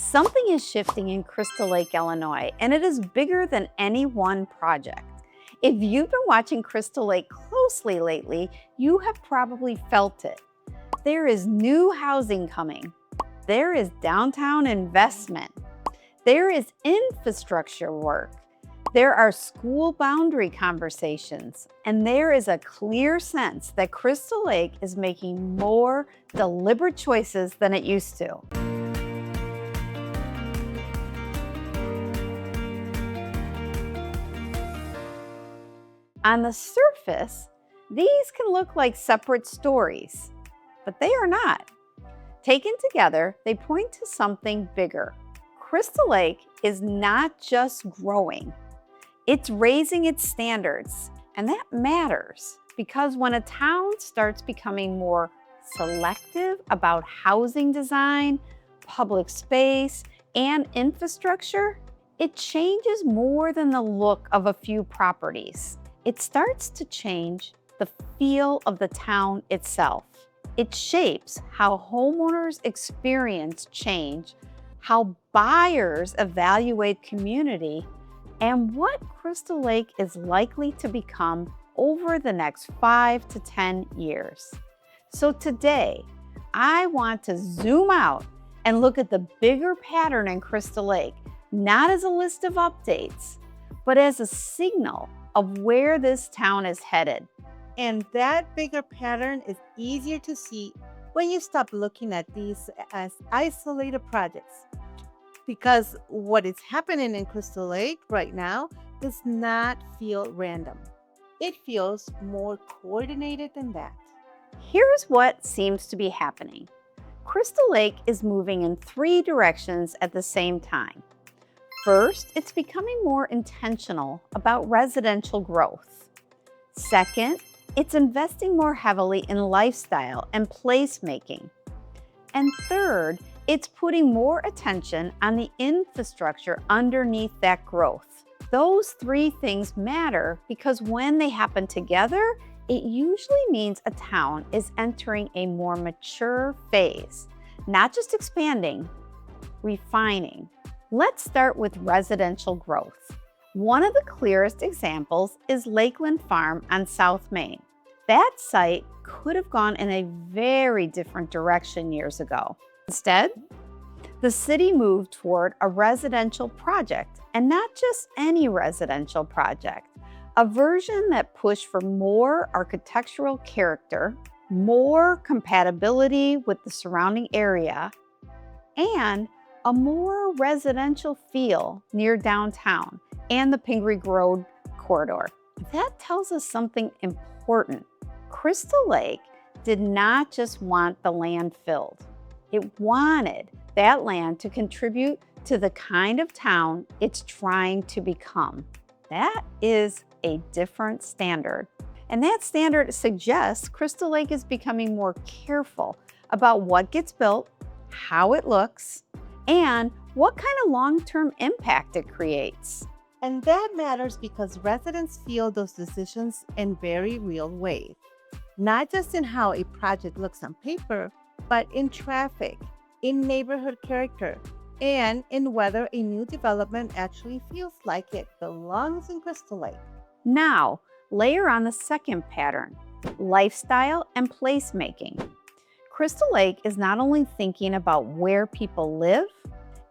Something is shifting in Crystal Lake, Illinois, and it is bigger than any one project. If you've been watching Crystal Lake closely lately, you have probably felt it. There is new housing coming. There is downtown investment. There is infrastructure work. There are school boundary conversations, and there is a clear sense that Crystal Lake is making more deliberate choices than it used to. On the surface, these can look like separate stories, but they are not. Taken together, they point to something bigger. Crystal Lake is not just growing, it's raising its standards, and that matters because when a town starts becoming more selective about housing design, public space, and infrastructure, it changes more than the look of a few properties. It starts to change the feel of the town itself. It shapes how homeowners experience change, how buyers evaluate community, and what Crystal Lake is likely to become over the next 5 to 10 years. So today, I want to zoom out and look at the bigger pattern in Crystal Lake, not as a list of updates, but as a signal of where this town is headed. And that bigger pattern is easier to see when you stop looking at these as isolated projects. Because what is happening in Crystal Lake right now does not feel random. It feels more coordinated than that. Here's what seems to be happening. Crystal Lake is moving in 3 directions at the same time. First, it's becoming more intentional about residential growth. Second, it's investing more heavily in lifestyle and placemaking. And third, it's putting more attention on the infrastructure underneath that growth. Those 3 things matter because when they happen together, it usually means a town is entering a more mature phase, not just expanding, refining. Let's start with residential growth. One of the clearest examples is Lakeland Farm on South Main. That site could have gone in a very different direction years ago. Instead, the city moved toward a residential project, and not just any residential project, a version that pushed for more architectural character, more compatibility with the surrounding area, and a more residential feel near downtown and the Pingree Road corridor. That tells us something important. Crystal Lake did not just want the land filled. It wanted that land to contribute to the kind of town it's trying to become. That is a different standard. And that standard suggests Crystal Lake is becoming more careful about what gets built, how it looks, and what kind of long-term impact it creates. And that matters because residents feel those decisions in very real ways, not just in how a project looks on paper, but in traffic, in neighborhood character, and in whether a new development actually feels like it belongs in Crystal Lake. Now, layer on the second pattern, lifestyle and placemaking. Crystal Lake is not only thinking about where people live,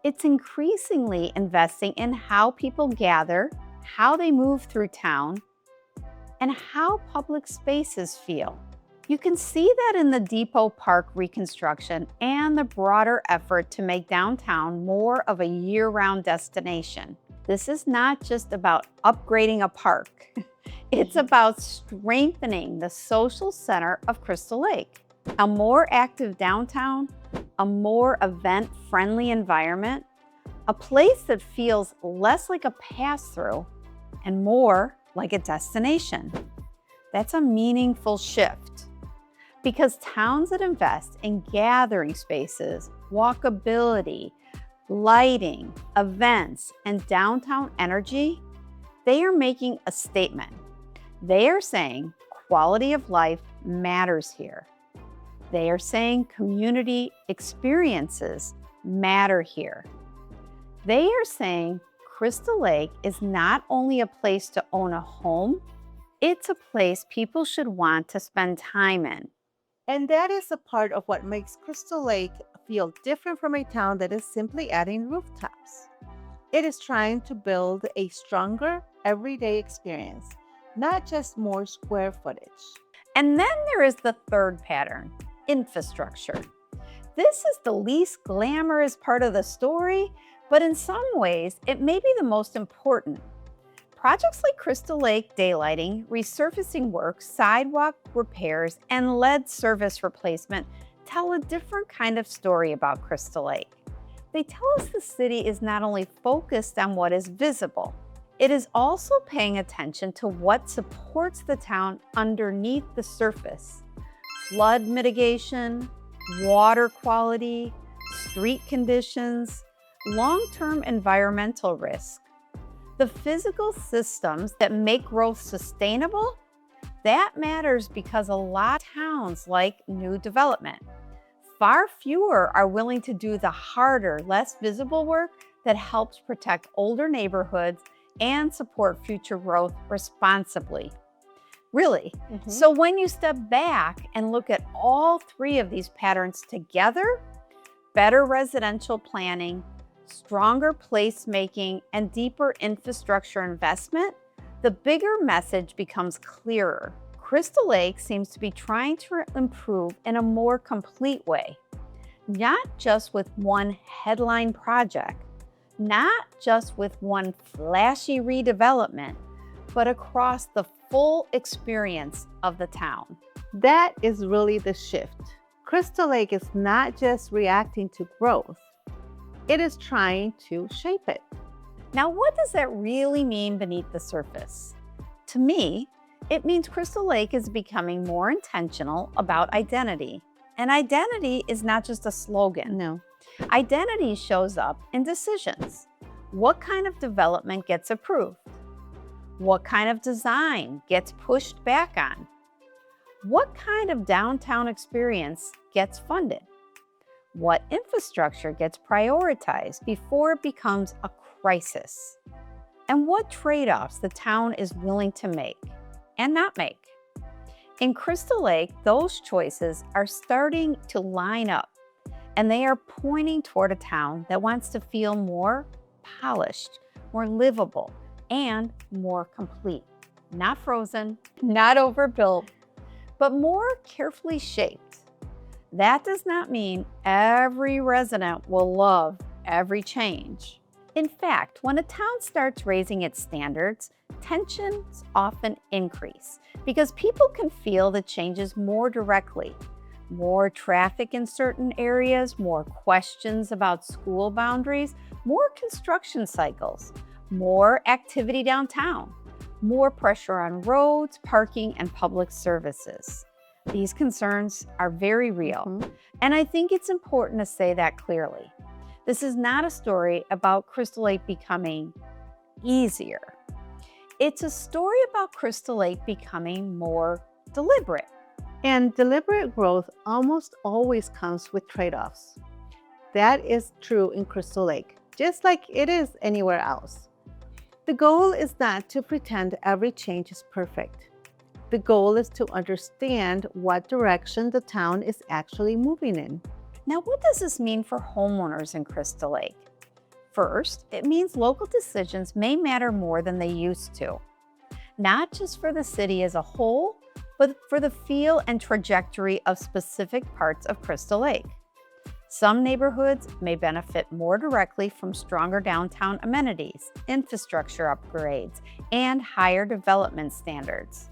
it's increasingly investing in how people gather, how they move through town, and how public spaces feel. You can see that in the Depot Park reconstruction and the broader effort to make downtown more of a year-round destination. This is not just about upgrading a park. It's about strengthening the social center of Crystal Lake. A more active downtown, a more event-friendly environment, a place that feels less like a pass-through and more like a destination. That's a meaningful shift because towns that invest in gathering spaces, walkability, lighting, events, and downtown energy, they are making a statement. They are saying quality of life matters here. They are saying community experiences matter here. They are saying Crystal Lake is not only a place to own a home, it's a place people should want to spend time in. And that is a part of what makes Crystal Lake feel different from a town that is simply adding rooftops. It is trying to build a stronger everyday experience, not just more square footage. And then there is the third pattern, infrastructure. This is the least glamorous part of the story, but in some ways, it may be the most important. Projects like Crystal Lake daylighting, resurfacing work, sidewalk repairs, and lead service replacement tell a different kind of story about Crystal Lake. They tell us the city is not only focused on what is visible, it is also paying attention to what supports the town underneath the surface. Flood mitigation, water quality, street conditions, long-term environmental risk. The physical systems that make growth sustainable, that matters because a lot of towns like new development. Far fewer are willing to do the harder, less visible work that helps protect older neighborhoods and support future growth responsibly. Really. So when you step back and look at all three of these patterns together, better residential planning, stronger placemaking, and deeper infrastructure investment, the bigger message becomes clearer. Crystal Lake seems to be trying to improve in a more complete way, not just with one headline project, not just with one flashy redevelopment, but across the full experience of the town. That is really the shift. Crystal Lake is not just reacting to growth, it is trying to shape it. Now, what does that really mean beneath the surface? To me, it means Crystal Lake is becoming more intentional about identity. And identity is not just a slogan. No. Identity shows up in decisions. What kind of development gets approved? What kind of design gets pushed back on? What kind of downtown experience gets funded? What infrastructure gets prioritized before it becomes a crisis? And what trade-offs the town is willing to make and not make. In Crystal Lake, those choices are starting to line up, and they are pointing toward a town that wants to feel more polished, more livable, and more complete. Not frozen, not overbuilt, but more carefully shaped. That does not mean every resident will love every change. In fact, when a town starts raising its standards, tensions often increase because people can feel the changes more directly. More traffic in certain areas, more questions about school boundaries, more construction cycles, more activity downtown, more pressure on roads, parking, and public services. These concerns are very real, and I think it's important to say that clearly. This is not a story about Crystal Lake becoming easier. It's a story about Crystal Lake becoming more deliberate. And deliberate growth almost always comes with trade-offs. That is true in Crystal Lake, just like it is anywhere else. The goal is not to pretend every change is perfect. The goal is to understand what direction the town is actually moving in. Now, what does this mean for homeowners in Crystal Lake? First, it means local decisions may matter more than they used to, not just for the city as a whole, but for the feel and trajectory of specific parts of Crystal Lake. Some neighborhoods may benefit more directly from stronger downtown amenities, infrastructure upgrades, and higher development standards.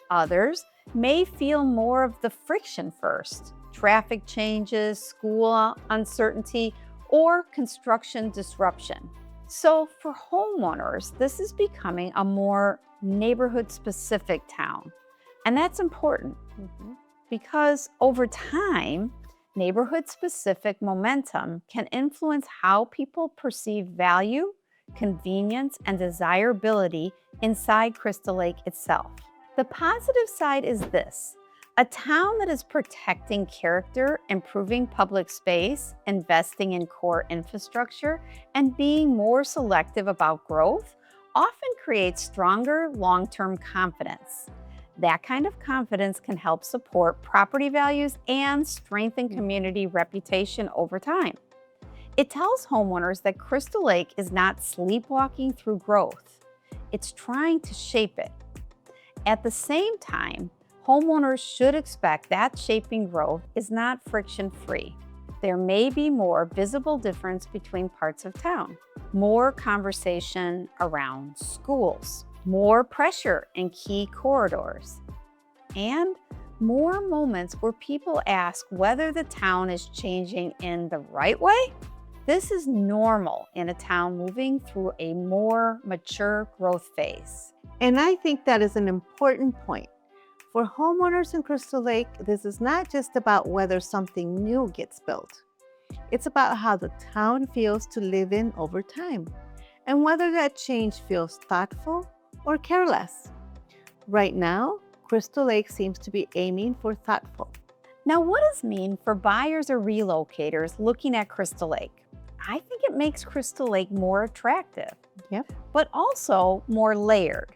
Others may feel more of the friction first, traffic changes, school uncertainty, or construction disruption. So for homeowners, this is becoming a more neighborhood-specific town. And that's important because over time, neighborhood-specific momentum can influence how people perceive value, convenience, and desirability inside Crystal Lake itself. The positive side is this. A town that is protecting character, improving public space, investing in core infrastructure, and being more selective about growth often creates stronger long-term confidence. That kind of confidence can help support property values and strengthen community reputation over time. It tells homeowners that Crystal Lake is not sleepwalking through growth. It's trying to shape it. At the same time, homeowners should expect that shaping growth is not friction-free. There may be more visible difference between parts of town, more conversation around schools, more pressure in key corridors, and more moments where people ask whether the town is changing in the right way. This is normal in a town moving through a more mature growth phase. And I think that is an important point. For homeowners in Crystal Lake, this is not just about whether something new gets built. It's about how the town feels to live in over time, and whether that change feels thoughtful or careless. Right now, Crystal Lake seems to be aiming for thoughtful. Now, what does it mean for buyers or relocators looking at Crystal Lake? I think it makes Crystal Lake more attractive, but also more layered.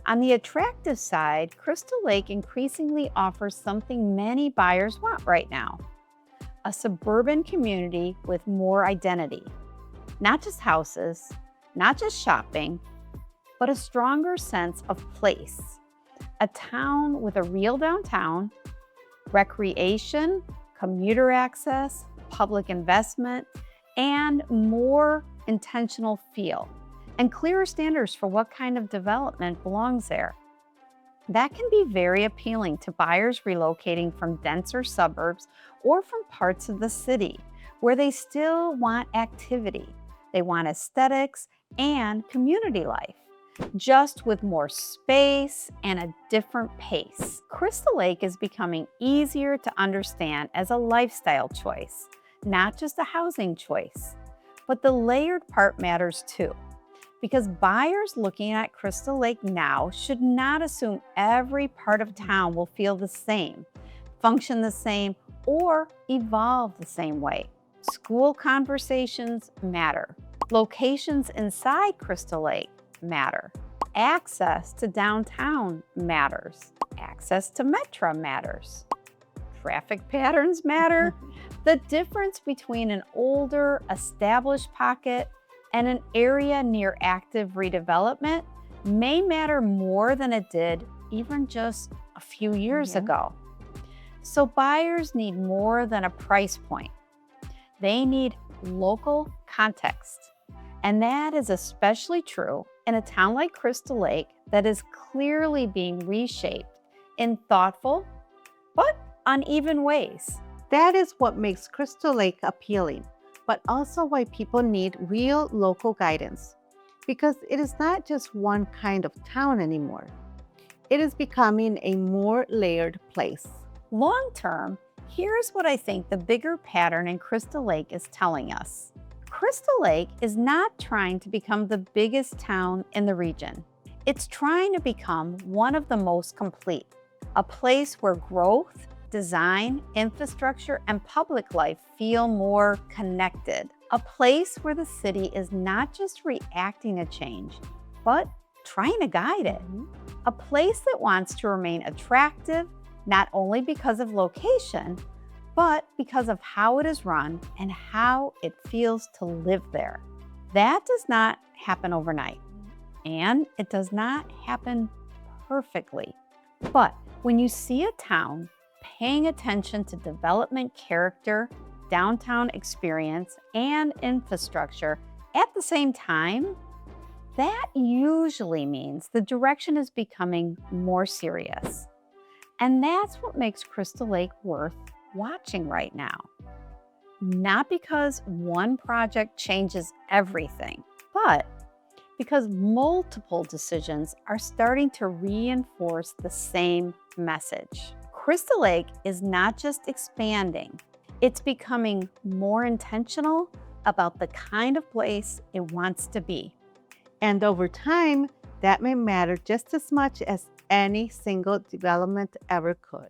On the attractive side, Crystal Lake increasingly offers something many buyers want right now: a suburban community with more identity. Not just houses, not just shopping, but a stronger sense of place. A town with a real downtown, recreation, commuter access, public investment, and more intentional feel, and clearer standards for what kind of development belongs there. That can be very appealing to buyers relocating from denser suburbs or from parts of the city where they still want activity. They want aesthetics and community life, just with more space and a different pace. Crystal Lake is becoming easier to understand as a lifestyle choice, not just a housing choice. But the layered part matters too, because buyers looking at Crystal Lake now should not assume every part of town will feel the same, function the same, or evolve the same way. School conversations matter. Locations inside Crystal Lake matter. Access to downtown matters. Access to Metro matters. Traffic patterns matter. The difference between an older, established pocket and an area near active redevelopment may matter more than it did even just a few years ago. So buyers need more than a price point. They need local context. And that is especially true in a town like Crystal Lake that is clearly being reshaped in thoughtful but uneven ways. That is what makes Crystal Lake appealing, but also why people need real local guidance, because it is not just one kind of town anymore. It is becoming a more layered place. Long term, here's what I think the bigger pattern in Crystal Lake is telling us. Crystal Lake is not trying to become the biggest town in the region. It's trying to become one of the most complete, a place where growth, design, infrastructure, and public life feel more connected. A place where the city is not just reacting to change, but trying to guide it. A place that wants to remain attractive, not only because of location, but because of how it is run and how it feels to live there. That does not happen overnight, and it does not happen perfectly. But when you see a town paying attention to development character, downtown experience, and infrastructure at the same time, that usually means the direction is becoming more serious. And that's what makes Crystal Lake worth watching right now. Not because one project changes everything, but because multiple decisions are starting to reinforce the same message. Crystal Lake is not just expanding, it's becoming more intentional about the kind of place it wants to be. And over time, that may matter just as much as any single development ever could.